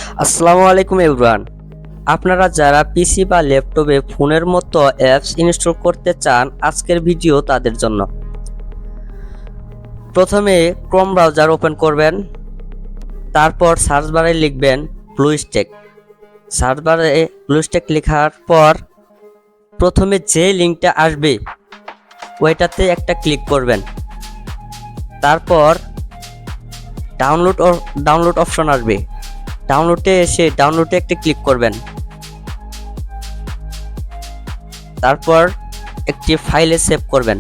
আসসালামু আলাইকুম এভরিওয়ান। আপনারা যারা পিসি বা ল্যাপটপে ফোনের মতো অ্যাপস ইনস্টল করতে চান, আজকের ভিডিও তাদের জন্য। প্রথমে ক্রোম ব্রাউজার ওপেন করবেন, তারপর সার্চ বারে লিখবেন ব্লুস্ট্যাক। সার্চ বারে ব্লুস্ট্যাক লেখার পর প্রথমে যে লিঙ্কটা আসবে ওইটাতে একটা ক্লিক করবেন। তারপর ডাউনলোড অপশন আসবে, ডাউনলোডে এসে ডাউনলোডে একটা ক্লিক করবেন। তারপর একটি ফাইলে সেভ করবেন।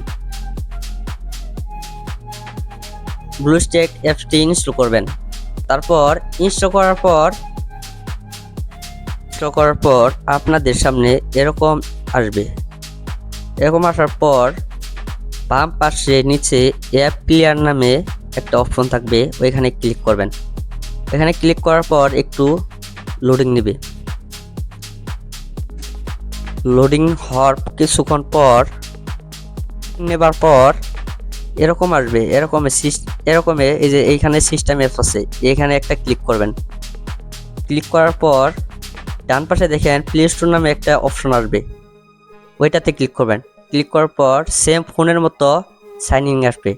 ব্লুস্ট্যাক অ্যাপসটি ইনস্টল করবেন। তারপর ইনস্টল করার পর আপনাদের সামনে এরকম আসবে। এরকম আসার পর বাম পাশে নিচে অ্যাপ ক্লিয়ার নামে একটা অপশন থাকবে, ওইখানে ক্লিক করবেন। এখানে ক্লিক করার পর একটু লোডিং নেবে। লোডিং হওয়ার কিছুক্ষণ পর নেবার পর এরকম আসবে। এরকমে এই যে এইখানে সিস্টেম অ্যাপস আছে, এখানে একটা ক্লিক করবেন। ক্লিক করার পর ডান পাশে দেখেন প্লে স্টোর নামে একটা অপশন আসবে, ওইটাতে ক্লিক করবেন। ক্লিক করার পর সেম ফোনের মতো সাইন ইন আসবে,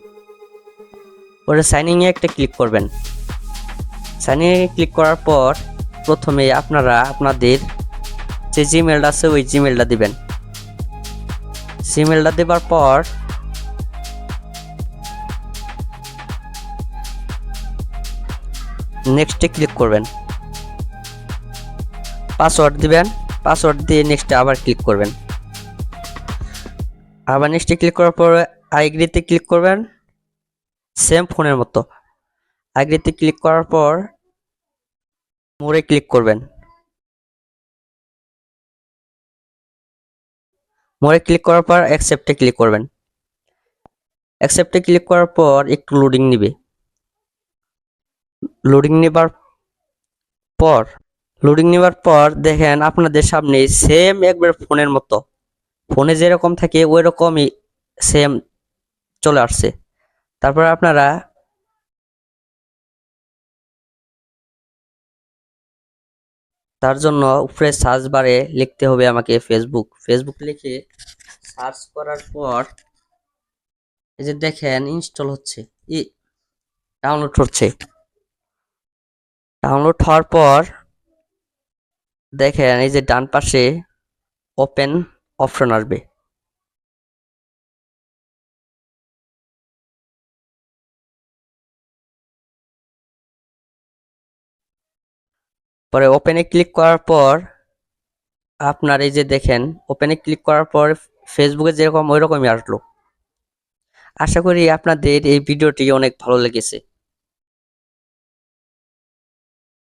ওটা সাইন ইনে একটা ক্লিক করবেন। সাইন ইনে ক্লিক করার পর প্রথমে আপনারা আপনাদের যে জিমেলটা আছে ওই জিমেলটা দিবেন। জিমেলটা দেওয়ার পর নেক্সটে ক্লিক করবেন। পাসওয়ার্ড দিবেন, পাসওয়ার্ড দিয়ে নেক্সটে আবার ক্লিক করবেন। আবার নেক্সটে ক্লিক করার পর আইগ্রিতে ক্লিক করবেন, সেম ফোনের মতো। আইগ্রিতে ক্লিক করার পর মোরে ক্লিক করবেন। মোরে ক্লিক করার পর অ্যাকসেপ্টে ক্লিক করবেন। অ্যাকসেপ্টে ক্লিক করার পর একটু লোডিং নেবে। লোডিং নেবার পর দেখেন আপনাদের সামনে সেম একবার ফোনের মতো, ফোনে যেরকম থাকে ওই রকমই সেম চলে আসছে। তারপর আপনারা তার জন্য উপরে সার্চ বারে লিখতে হবে আমাকে ফেসবুক লিখে সার্চ করার পর এই যে দেখেন ইনস্টল হচ্ছে, ডাউনলোড হচ্ছে। ডাউনলোড হওয়ার পর দেখেন এই যে ডান পাশে ওপেন অপশন আসবে। পরে ওপেনে ক্লিক করার পর আপনার এই যে দেখেন ওপেনে ক্লিক করার পর ফেসবুকে যেরকম ওই রকমই আসলো। আশা করি আপনাদের এই ভিডিওটি অনেক ভালো লেগেছে।